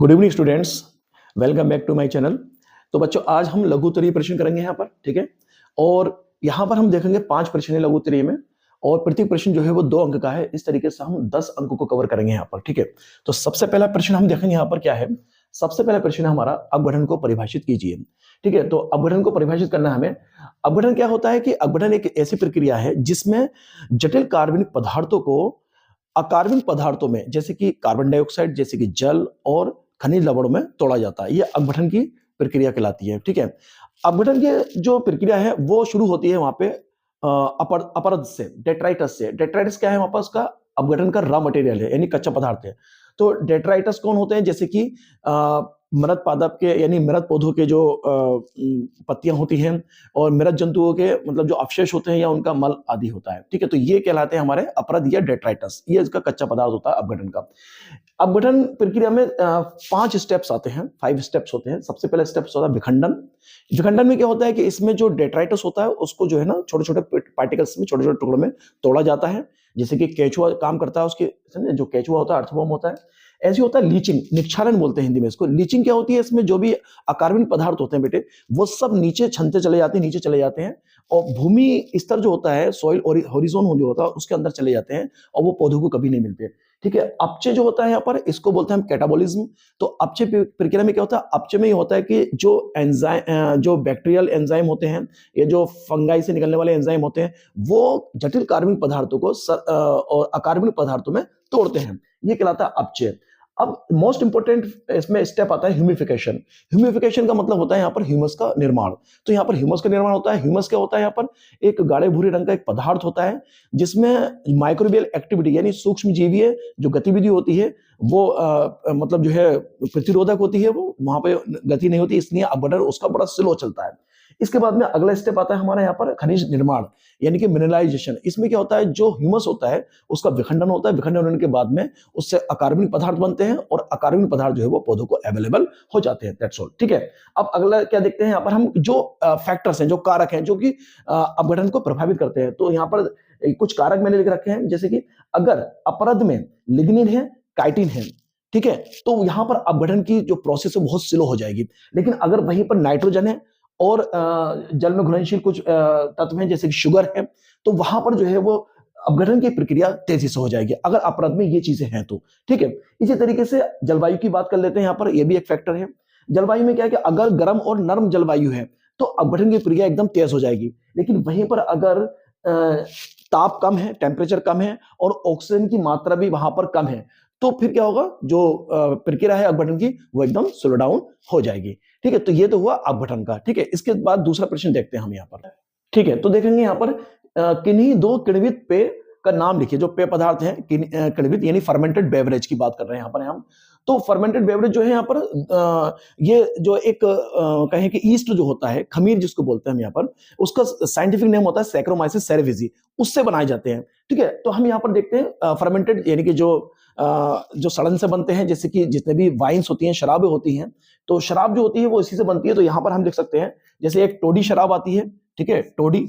Good evening students, welcome back to my channel. तो बच्चों, आज हम लघु उत्तरीय प्रश्न करेंगे यहाँ पर, ठीक है। और यहाँ पर हम देखेंगे 5 प्रश्न है लघु उत्तरीय में, और प्रत्येक प्रश्न जो है वो 2 अंक का है। इस तरीके से हम 10 अंकों को कवर करेंगे यहाँ पर, ठीक है। तो सबसे पहला प्रश्न हम देखेंगे यहाँ पर क्या है। सबसे पहला प्रश्न है हमारा, अपघटन को परिभाषित कीजिए, ठीक है। तो अपघटन को परिभाषित करना है हमें। अपघटन क्या होता है कि अपघटन एक ऐसी प्रक्रिया है जिसमें जटिल कार्बनिक पदार्थों को अकार्बनिक पदार्थों में, जैसे कि कार्बन डाइऑक्साइड, जैसे कि जल और खनिज लवणों में तोड़ा जाता है। ये अपघटन की प्रक्रिया कहलाती है, ठीक है। अपघटन की जो प्रक्रिया है वो शुरू होती है वहां पे अपरद से, डेट्राइटस से। डेट्राइटस क्या है वहां पर, उसका अपघटन का रॉ मटेरियल है, यानी कच्चा पदार्थ है। तो डेट्राइटस कौन होते हैं, जैसे कि मृत पादप के, यानी मृत पौधों के जो पत्तियां होती हैं, और मृत जंतुओं के मतलब जो अवशेष होते हैं या उनका मल आदि होता है, ठीक है। तो ये कहलाते हैं हमारे अपरद या डेट्राइटस। ये इसका कच्चा पदार्थ होता है अपघटन का। अपघटन प्रक्रिया में 5 स्टेप्स आते हैं, 5 स्टेप्स होते हैं। सबसे पहला स्टेप होता है विखंडन। विखंडन में क्या होता है कि इसमें जो डेट्राइटस होता है उसको जो है ना छोटे छोटे पार्टिकल्स में, छोटे छोटे टुकड़ों में तोड़ा जाता है। जैसे कि केचुआ काम करता है, उसके समझे, जो केचुआ होता है अर्थवर्म होता है। ऐसे होता है लीचिंग, निक्षालन बोलते हैं हिंदी में इसको। लीचिंग क्या होती है, इसमें जो भी अकार्बनिक पदार्थ होते हैं बेटे, वो सब नीचे छनते चले जाते हैं, नीचे चले जाते हैं, और भूमि स्तर जो होता है, सॉइल और हॉरिजॉन जो होता है, उसके अंदर चले जाते हैं, और वो पौधों को कभी नहीं मिलते, ठीक है। अपचय जो होता है यहाँ पर, इसको बोलते हैं हम कैटाबॉलिज्म। तो अपचय प्रक्रिया में क्या होता है, अपचय में ये होता है कि जो एंजाइम, जो बैक्टीरियल एंजाइम होते हैं, ये जो फंगाई से निकलने वाले एंजाइम होते हैं, वो जटिल कार्बनिक पदार्थों को और अकार्बनिक पदार्थों में तोड़ते हैं। ये कहलाता है अपचय। अब मोस्ट इंपोर्टेंट इसमें स्टेप आता है ह्यूमिफिकेशन। ह्यूमिफिकेशन का मतलब होता है यहाँ पर ह्यूमस का निर्माण। तो यहाँ पर ह्यूमस का निर्माण होता है। ह्यूमस क्या होता है यहाँ पर, एक गाढ़े भूरे रंग का एक पदार्थ होता है जिसमें माइक्रोबियल एक्टिविटी, यानी सूक्ष्म जीवीय जो गतिविधि होती है वो मतलब जो है प्रतिरोधक होती है, वो वहां पे गति नहीं होती, इसलिए अपघटन उसका बड़ा स्लो चलता है। इसके बाद में अगला स्टेप आता है हमारा यहाँ पर खनिज निर्माण, यानी कि मिनरलाइजेशन। इसमें क्या होता है, जो ह्यूमस होता है उसका विखंडन होता है। विखंडन होने के बाद में उससे अकार्बनिक पदार्थ बनते हैं, और अकार्बनिक पदार्थ जो है वो पौधों को अवेलेबल हो जाते हैं। दैट्स ऑल, ठीक है। अब अगला क्या देखते हैं यहाँ पर हम, जो फैक्टर्स हैं, जो कारक हैं, जो कि अपघटन को प्रभावित करते हैं। तो यहाँ पर कुछ कारक मैंने लिख रखे हैं, जैसे कि अगर अपरद में लिग्निन है, काइटिन है, ठीक है, तो यहाँ पर अपघटन की जो प्रोसेस है बहुत स्लो हो जाएगी। लेकिन अगर वहीं पर नाइट्रोजन है और जल में घुलनशील कुछ तत्व हैं, जैसे कि शुगर है, तो वहां पर जो है वो अपघटन की प्रक्रिया तेजी से हो जाएगी, अगर अपरद में ये चीजें हैं तो, ठीक है। इसी तरीके से जलवायु की बात कर लेते हैं यहाँ पर, ये भी एक फैक्टर है। जलवायु में क्या है कि अगर गर्म और नर्म जलवायु है तो अपघटन की प्रक्रिया एकदम तेज हो जाएगी। लेकिन वहीं पर अगर ताप कम है, टेम्परेचर कम है, और ऑक्सीजन की मात्रा भी वहां पर कम है, तो फिर क्या होगा, जो प्रक्रिया है अपघटन की वो एकदम स्लो डाउन हो जाएगी, ठीक है। तो ये तो हुआ अपघटन का, ठीक है। इसके बाद दूसरा प्रश्न देखते हैं हम यहाँ पर, ठीक है। तो देखेंगे यहाँ पर किन्हीं 2 किण्वित पेय का नाम लिखिए। जो पेय पदार्थ हैं किण्वित, यानी फर्मेंटेड बेवरेज की बात कर रहे हैं यहाँ पर हम। तो फर्मेंटेड बेवरेज जो है यहाँ पर ये जो एक कहें कि ईस्ट जो होता है, खमीर जिसको बोलते हैं हम यहाँ पर, उसका साइंटिफिक नेम होता है सैक्रोमाइसिस सेरेविजी, उससे बनाए जाते हैं, ठीक है। तो हम यहाँ पर देखते हैं फर्मेंटेड, यानी कि जो सड़न से बनते हैं, जैसे कि जितने भी वाइन्स होती हैं, शराबें होती हैं, तो शराब जो होती है वो इसी से बनती है। तो यहाँ पर हम देख सकते हैं, जैसे एक टोडी शराब आती है, ठीक है, टोडी।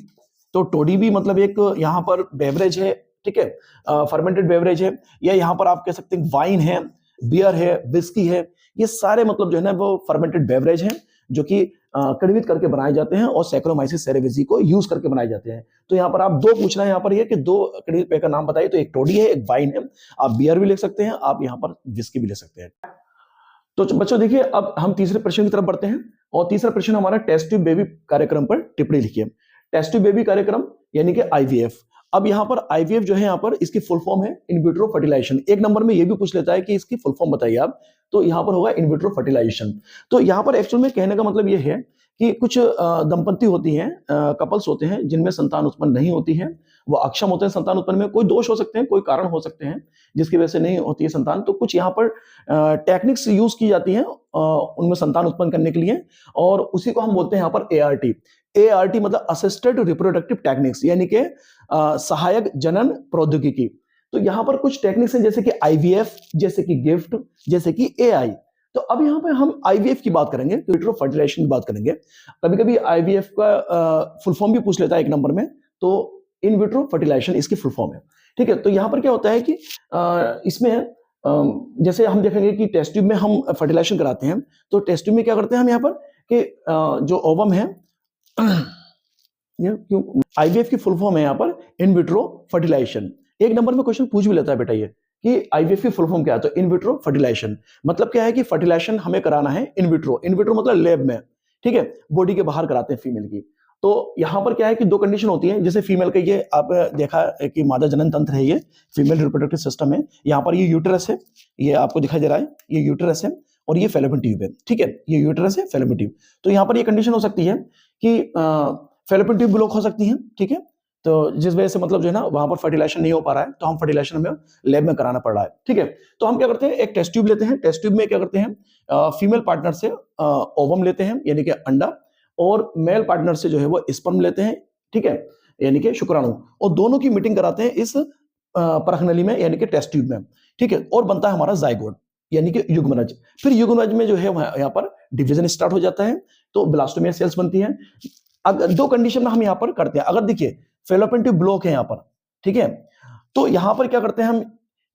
तो टोडी भी मतलब एक यहाँ पर बेवरेज है, ठीक है, फर्मेंटेड बेवरेज है। या यहाँ पर आप कह सकते हैं वाइन है, बियर है, विस्की है, ये सारे मतलब जो है ना वो फर्मेंटेड बेवरेज हैं, जो कि किण्वित करके बनाए जाते हैं और सैक्रोमाइसिस सेरेविजी को यूज करके बनाए जाते हैं। तो यहाँ पर आप 2 पूछना है यहाँ पर, ये कि 2 किण्वित पेय का नाम बताइए। तो एक टोडी है, एक वाइन है। आप बियर भी लिख सकते हैं, आप यहाँ पर विस्की भी ले सकते हैं। तो बच्चों देखिए, अब हम तीसरे प्रश्न की तरफ बढ़ते हैं, और तीसरा प्रश्न हमारा टेस्ट ट्यूब बेबी कार्यक्रम पर टिप्पणी लिखिए। टेस्ट ट्यूब बेबी कार्यक्रम यानी कि आईवीएफ। अब यहाँ पर आईवीएफ जो है, यहाँ पर इसकी फुल फॉर्म है इन विट्रो फर्टिलाइजेशन। एक नंबर में ये भी पूछ लेता है कि इसकी फुल फॉर्म बताइए आप, तो यहाँ पर होगा इन विट्रो फर्टिलाइजेशन। तो यहाँ पर एक्चुअल में कहने का मतलब ये है कि कुछ दंपत्ति होती हैं, कपल्स होते हैं जिनमें संतान उत्पन्न नहीं होती है, वो अक्षम होते हैं संतान उत्पन्न में। कोई दोष हो सकते हैं, कोई कारण हो सकते हैं जिसकी वजह से नहीं होती है संतान। तो कुछ यहाँ पर टेक्निक्स यूज की जाती हैं उनमें संतान उत्पन्न करने के लिए, और उसी को हम बोलते हैं यहाँ पर एआरटी। एआरटी मतलब असिस्टेड रिप्रोडक्टिव टेक्निक्स, यानी कि सहायक जनन प्रौद्योगिकी। तो यहाँ पर कुछ टेक्निक्स हैं, जैसे कि आईवीएफ, जैसे कि गिफ्ट, जैसे कि एआई। तो अब यहाँ पे हम आईवीएफ की बात करेंगे, इन विट्रो फर्टिलाइजेशन की बात करेंगे। कभी कभी आईवीएफ का फुल फॉर्म भी पूछ लेता है एक नंबर में, तो इन विट्रो फर्टिलाइजेशन इसकी फुल फॉर्म है, ठीक है। तो यहाँ पर क्या होता है कि इसमें जैसे हम देखेंगे कि टेस्ट ट्यूब में हम फर्टिलाइजेशन कराते हैं, तो टेस्ट ट्यूब में क्या करते हैं हम यहाँ पर कि जो ओवम है, ये क्यों आईवीएफ की फुल फॉर्म है यहाँ पर इन विट्रो फर्टिलाइजेशन। एक नंबर में क्वेश्चन पूछ भी लेता है बेटा ये कि आईवीएफ की फुल फॉर्म क्या है, तो इन विट्रो फर्टिलाइजेशन मतलब क्या है कि फर्टिलाइजेशन हमें कराना है इन विट्रो। इन विट्रो मतलब लैब में, ठीक है, बॉडी के बाहर कराते हैं फीमेल की। तो यहाँ पर क्या है कि दो कंडीशन होती है, जैसे फीमेल का ये आप देखा है कि मादा जनन तंत्र है, ये फीमेल रिप्रोडक्टिव सिस्टम है, यहाँ पर ये यूटेरस है, ये आपको दिखाई दे रहा है, ये यूटेरस है और ये फैलोपियन ट्यूब है, ठीक है, ये यूटेरस है फैलोपियन ट्यूब। तो यहाँ पर ये कंडीशन हो सकती है कि फैलोपियन ट्यूब ब्लॉक हो सकती है, ठीक है, तो जिस वजह से मतलब जो है ना वहां पर फर्टिलाइजेशन नहीं हो पा रहा है, तो हम फर्टिलाइजेशन हमें लैब में कराना पड़ रहा है, ठीक है। तो हम क्या करते हैं, एक टेस्ट ट्यूब लेते हैं, टेस्ट ट्यूब में क्या करते हैं फीमेल पार्टनर से ओवम लेते हैं यानी कि अंडा, और मेल पार्टनर से जो है वो स्पर्म लेते हैं, ठीक है, यानी कि शुक्राणु, और दोनों की मीटिंग कराते हैं इस परखनली में यानी कि टेस्ट ट्यूब में, ठीक है, और बनता है हमारा जाइगोट यानी कि युग्मनज। फिर युग्मनज में जो है यहाँ पर डिवीजन स्टार्ट हो जाता है, तो ब्लास्टोमिया सेल्स बनती हैं। अगर दो कंडीशन में हम यहाँ पर करते हैं, अगर देखिए फैलोपियन ट्यूब ब्लॉक है यहाँ पर, ठीक है, तो यहाँ पर क्या करते हैं हम,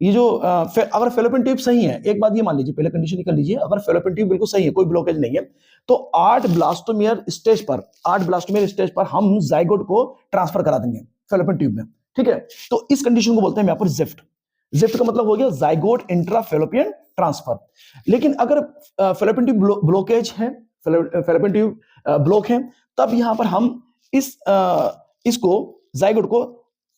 ये जो अगर फैलोपियन ट्यूब सही है, एक बात ये मान लीजिए, पहले कंडीशन निकाल लीजिए, अगर फैलोपियन ट्यूब बिल्कुल सही है, कोई ब्लॉकेज नहीं है, तो 8 ब्लास्टोमियर स्टेज पर हम जाइगोट को ट्रांसफर करा देंगे फैलोपियन ट्यूब में, ठीक है। तो इस कंडीशन को बोलते हैं यहाँ पर जिफ्ट। जिफ्ट का मतलब हो गया जाइगोट इंट्रा फैलोपियन ट्रांसफर। लेकिन अगर फैलोपियन ट्यूब ब्लॉकेज है, फैलोपियन ट्यूब ब्लॉक है, तब यहां पर हम इसको जाइगोट को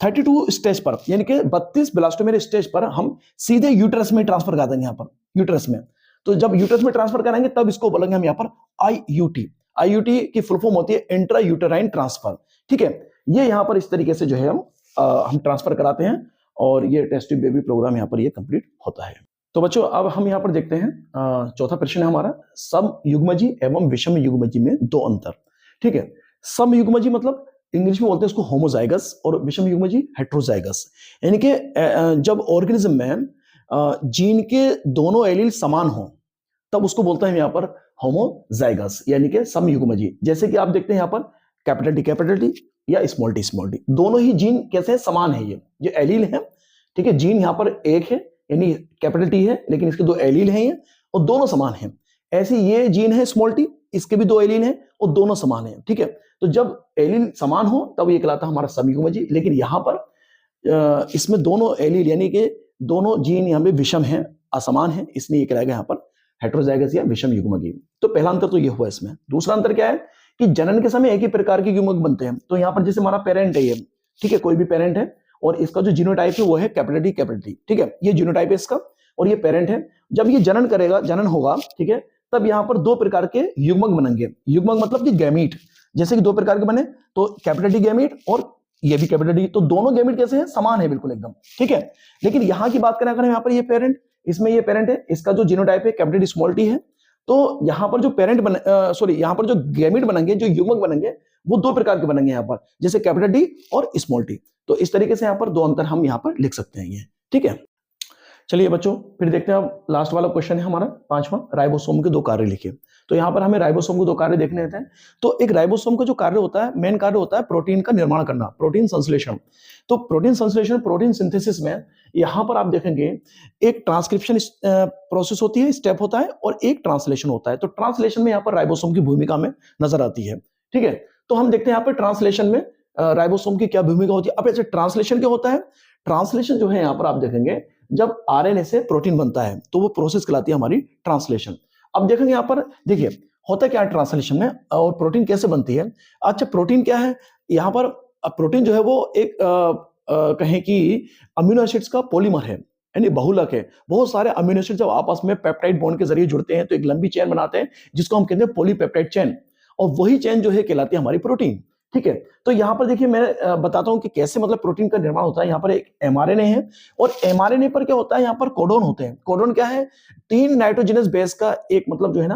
32 स्टेज पर यानी कि 32 ब्लास्टोमेर स्टेज पर हम सीधे यूट्रस में ट्रांसफर कर देंगे, यहाँ पर यूट्रस में। तो जब यूट्रस में ट्रांसफर कराएंगे तब इसको बोलेंगे हम यहाँ पर आईयूटी। आईयूटी की फुल फॉर्म होती है इंट्रा यूटेराइन ट्रांसफर, ठीक है। ये यहाँ पर इस तरीके से जो है हम ट्रांसफर कराते हैं, और ये टेस्ट ट्यूब बेबी प्रोग्राम यहाँ पर ये कंप्लीट होता है। तो बच्चों अब हम यहाँ पर देखते हैं चौथा प्रश्न है हमारा, सम युग्मजी एवं विषम युग्मजी में दो अंतर, ठीक है। सम युग्मजी मतलब इंग्लिश में बोलते हैं उसको होमोजाइगस, और विषम युग्मजी हेट्रोजाइगस, यानी कि जब ऑर्गेनिज्म में जीन के दोनों एलील समान हो तब उसको बोलते हैं यहाँ पर होमोजाइगस यानी कि सम युग्मजी। जैसे कि आप देखते हैं यहाँ पर कैपिटल टी या स्मॉल टी, दोनों ही जीन कैसे हैं, समान है, ये एलील है, ठीक है। जीन यहाँ पर एक है यानी कैपिटल टी है, लेकिन इसके दो एलील हैं ये, और दोनों समान हैं। ऐसे ये जीन है स्मॉल टी, इसके भी दो एलील हैं और दोनों समान हैं, ठीक है। तो जब एलील समान हो तब ये कहलाता है हमारा समयुग्मजी। लेकिन यहाँ पर इसमें दोनों एलील यानी कि दोनों जीन यहाँ पे विषम हैं, असमान हैं, इसलिए ये कहलाएगा यहाँ पर हेट्रोजाइगस या विषम युग्मजी। तो पहला अंतर तो ये हुआ इसमें। दूसरा अंतर क्या है कि जनन के समय एक ही प्रकार के युग्मक बनते हैं। तो यहाँ पर जैसे हमारा पेरेंट है ये, ठीक है, कोई भी पेरेंट है, और इसका जो जीनोटाइप है वो है कैपिटल टी, ठीक है, ये जीनोटाइप है इसका, और ये पेरेंट है। जब ये जनन होगा, ठीक है, तब यहाँ पर दो प्रकार के युग्मक बनेंगे। युग्मक मतलब कि गैमीट, जैसे कि दो प्रकार के बने, तो कैपिटल टी गैमीट और ये भी कैपिटल टी, तो दोनों गैमीट कैसे हैं, समान है बिल्कुल एकदम, ठीक है। लेकिन यहाँ की बात करें अगर यहाँ पर ये पेरेंट, इसमें ये पेरेंट है, इसका जो जीनोटाइप है कैपिटल टी स्मॉल टी है, तो यहाँ पर जो पेरेंट यहाँ पर जो गैमीट बनेंगे, जो युग्मक बनेंगे, वो दो प्रकार के बनेंगे यहाँ पर, जैसे कैपिटल टी और स्मॉल टी। तो इस तरीके से यहाँ पर दो अंतर हम यहाँ पर लिख सकते हैं ये, ठीक है। चलिए बच्चों फिर देखते हैं, अब लास्ट वाला क्वेश्चन है हमारा पांचवा, राइबोसोम के दो कार्य लिखिए। तो यहाँ पर हमें राइबोसोम के दो कार्य देखने होते हैं। तो एक राइबोसोम का जो कार्य होता है, मेन कार्य होता है प्रोटीन का निर्माण करना, प्रोटीन संश्लेषण। तो प्रोटीन संश्लेषण, प्रोटीन सिंथेसिस में यहाँ पर आप देखेंगे एक ट्रांसक्रिप्शन प्रोसेस होती है, स्टेप होता है, और एक ट्रांसलेशन होता है। तो ट्रांसलेशन में यहाँ पर राइबोसोम की भूमिका में नजर आती है, ठीक है। तो हम देखते हैं यहाँ पर ट्रांसलेशन में राइबोसोम की क्या भूमिका होती है। अब ऐसे ट्रांसलेशन क्या होता है, ट्रांसलेशन जो है यहाँ पर आप देखेंगे जब आरएनए से प्रोटीन बनता है तो वो प्रोसेस कहलाती है हमारी ट्रांसलेशन। अब देखेंगे यहाँ पर, देखिए होता क्या है ट्रांसलेशन में, और प्रोटीन कैसे बनती है। अच्छा, प्रोटीन क्या है, यहाँ पर प्रोटीन जो है वो एक कहें कि अमीनो एसिड्स का पॉलीमर है, यानी बहुलक है। बहुत सारे अमीनो एसिड जब आपस में पेप्टाइड बॉन्ड के जरिए जुड़ते हैं तो एक लंबी चेन बनाते हैं, जिसको हम कहते हैं पॉलीपेप्टाइड चेन, और वही चेन जो है कहलाती है हमारी प्रोटीन, ठीक है। तो यहाँ पर देखिए मैं बताता हूं कि कैसे मतलब प्रोटीन का निर्माण होता है। यहाँ पर एक एमआरएनए है, और एमआरएनए पर क्या होता है, यहाँ पर कोडोन होते हैं। कोडोन क्या है, 3 नाइट्रोजनस बेस का एक मतलब जो है ना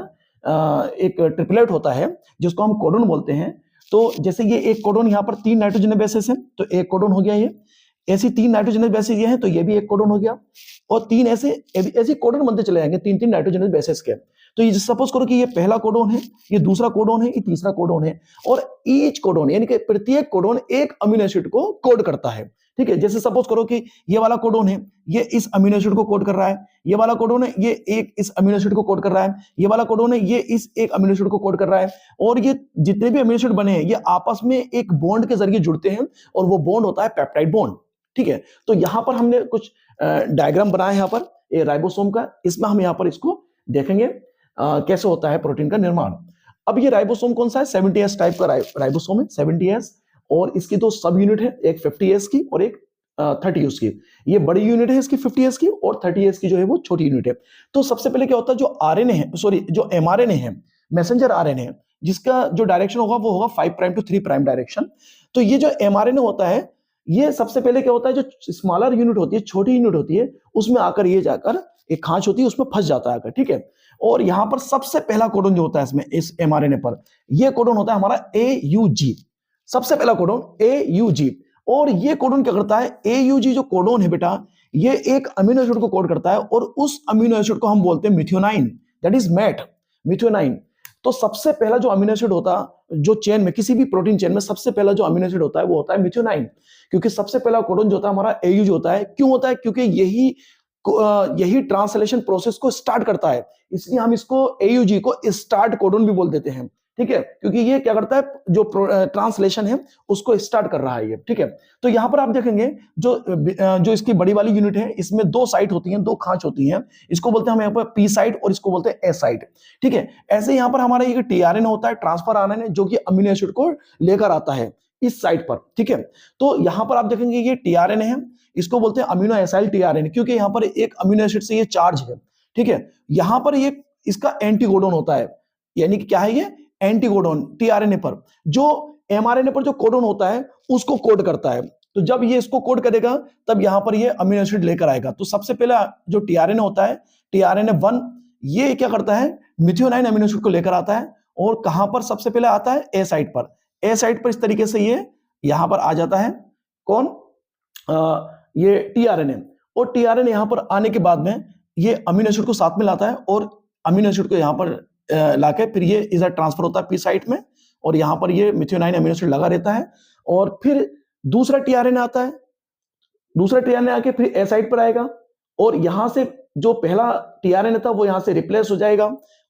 एक ट्रिपलेट होता है, जिसको हम कोडोन बोलते हैं। तो जैसे ये एक कोडोन, यहाँ पर 3 नाइट्रोजनस बेसेस है, तो एक कोडोन हो गया ये। ऐसी 3 नाइट्रोजनस बेसेस ये हैं, तो ये भी एक कोडोन हो गया, और 3 ऐसे कोडोन बनते चले जाएंगे 3-3 नाइट्रोजनस बेसेस के। तो ये सपोज करो कि ये पहला कोडोन है, ये दूसरा कोडोन है, ये तीसरा कोडोन है, और ईच कोडोन यानी कि प्रत्येक कोडोन एक अमीनो एसिड को कोड करता है, ठीक है, जैसे सपोज करो कि ये वाला कोडोन है, ये इस अमीनो एसिड को कोड कर रहा है, ये वाला कोडोन है, ये एक इस अमीनो एसिड को कोड कर रहा है, ये वाला कोडोन है, ये इस एक अमीनो एसिड को कोड कर रहा है, और ये जितने भी अमीनो एसिड बने हैं ये आपस में एक बॉन्ड के जरिए जुड़ते हैं और वो बॉन्ड होता है पेप्टाइड बॉन्ड। ठीक है, तो यहां पर हमने कुछ डायग्राम बनाया है यहाँ पर ये राइबोसोम का, इसमें हम यहाँ पर इसको देखेंगे कैसे होता है प्रोटीन का निर्माण। अब ये राइबोसोम कौन सा है, 70S टाइप का राइबोसोम है, 70S, और इसकी दो सब यूनिट है, एक 50S की और एक 30S की। ये बड़ी यूनिट है इसकी 50S की, और 30S की जो है वो छोटी यूनिट है। तो सबसे पहले क्या होता है, जो आरएनए है, सॉरी जो mRNA है, मैसेंजर आरएनए है, जिसका जो डायरेक्शन होगा वो होगा 5 प्राइम टू 3 प्राइम डायरेक्शन। तो ये जो mRNA होता है, ये सबसे पहले क्या होता है, जो स्मॉलर यूनिट होती है, छोटी यूनिट होती है, उसमें आकर ये जाकर एक खांच होती है, उसमें फंस जाता है आकर। ठीक है, और यहां पर सबसे पहला कोडोन जो होता है इसमें, इस mRNA पर, ये कोडोन होता है हमारा AUG, सबसे पहला कोडोन AUG। और ये कोडोन क्या करता है, AUG जो कोडोन है बेटा, ये एक अमीनो एसिड को कोड करता है, और उस अमीनो एसिड को हम बोलते हैं methionine, that is Met, methionine. तो सबसे पहला जो अमीनो एसिड होता है, जो चेन में, किसी भी प्रोटीन चेन में सबसे पहला जो अमीनो एसिड होता है वो होता है मिथ्योनाइन, क्योंकि सबसे पहला कोडोन जो होता है हमारा AUG होता है। क्यों होता है, क्योंकि यही ट्रांसलेशन प्रोसेस को स्टार्ट करता है, इसलिए हम इसको AUG को स्टार्ट कोडोन भी बोल देते हैं। ठीक है, क्योंकि ये क्या करता है, जो ट्रांसलेशन है उसको स्टार्ट कर रहा है ये। ठीक है, तो यहां पर आप देखेंगे जो इसकी बड़ी वाली यूनिट है, इसमें दो साइट होती हैं, दो खांच होती हैं, इसको बोलते हैं हम यहाँ पर P साइट और इसको बोलते हैं S साइट। ठीक है, ऐसे यहाँ पर हमारा ये tRNA होता है, ट्रांसफर आरएनए, जो कि अमीनो एसिड को लेकर आता है इस साइट पर। ठीक है, तो यहां पर आप देखेंगे ये tRNA है, इसको बोलते हैं अमीनो एसाइल tRNA, क्योंकि यहां पर एक अमीनो एसिड से ये चार्ज है। ठीक है, यहां पर ये इसका एंटीकोडोन होता है, यानी कि क्या है, ये एंटीकोडोन tRNA पर, जो mRNA पर जो कोडोन होता है उसको कोड करता है। तो जब ये इसको कोड करेगा तब यहां पर ये अमीनो एसिड लेकर आएगा। तो सबसे पहला जो tRNA होता है, tRNA 1, ये क्या करता है, मिथ्योनाइन अमीनो एसिड को लेकर आता है, और कहां पर सबसे पहले आता है, ए साइट पर। ए साइट पर इस तरीके से ये यहां पर आ जाता है, कौन, ये tRNA, और tRNA यहां पर आने के बाद में ये अमीनो एसिड को साथ में लाता है, और अमीनो एसिड को यहां पर लाके फिर ये इधर ट्रांसफर होता है P साइट में, और यहां पर ये मिथ्योनाइन अमीनो एसिड लगा रहता है, और फिर दूसरा tRNA आता है, दूसरा tRNA आके फिर ए साइट पर आएगा, और यहां से जो पहला tRNA था वो यहां से रिप्लेस हो जाएगा,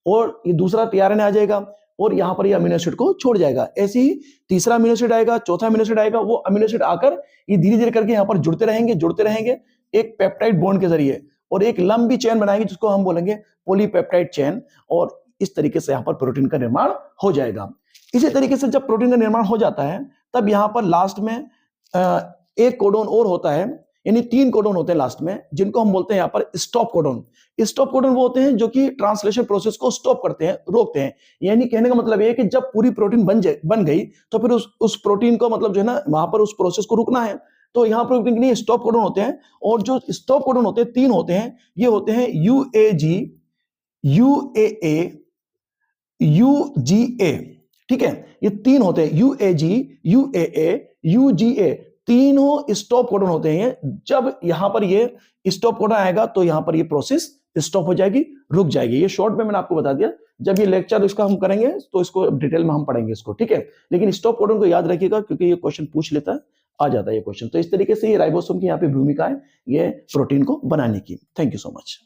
और ये दूसरा tRNA आ जाएगा, और यहां पर ये अमीनो एसिड को छोड़ जाएगा। ऐसे ही तीसरा अमीनो एसिड आएगा, चौथा अमीनो एसिड आएगा, वो अमीनो एसिड आकर ये धीरे धीरे करके यहां पर जुड़ते रहेंगे एक पेप्टाइड बॉन्ड के जरिए, और एक लंबी चेन बनाएंगे जिसको हम बोलेंगे पॉलीपेप्टाइड चेन, और इस तरीके से यहां पर प्रोटीन का निर्माण हो जाएगा। इसी तरीके से जब प्रोटीन का निर्माण हो जाता है तब यहां पर लास्ट में एक कोडोन और होता है, यानी 3 कोडोन होते हैं लास्ट में, जिनको हम बोलते हैं यहाँ पर स्टॉप कोडोन। स्टॉप कोडोन वो होते हैं जो कि ट्रांसलेशन प्रोसेस को स्टॉप करते हैं, रोकते हैं। यानी कहने का मतलब ये है कि जब पूरी प्रोटीन बन गई तो फिर उस प्रोटीन को मतलब जो है ना, वहां पर उस प्रोसेस को रुकना है, तो यहाँ पर नहीं, स्टॉप कोडोन होते हैं। और जो स्टॉप कोडोन होते हैं 3 होते हैं, ये होते हैं UAG, UAA, UGA। ठीक है, ये 3 होते हैं, UAG, UAA, UGA, तीनों स्टॉप कोडन होते हैं। जब यहां पर ये स्टॉप कोडन आएगा तो यहां पर ये प्रोसेस स्टॉप हो जाएगी, रुक जाएगी। ये शॉर्ट में मैंने आपको बता दिया, जब ये लेक्चर इसका हम करेंगे तो इसको डिटेल में हम पढ़ेंगे इसको। ठीक है, लेकिन स्टॉप कोडन को याद रखिएगा क्योंकि ये क्वेश्चन पूछ लेता है, आ जाता है ये क्वेश्चन। तो इस तरीके से ये राइबोसोम की यहाँ पे भूमिका है ये प्रोटीन को बनाने की। Thank you so much.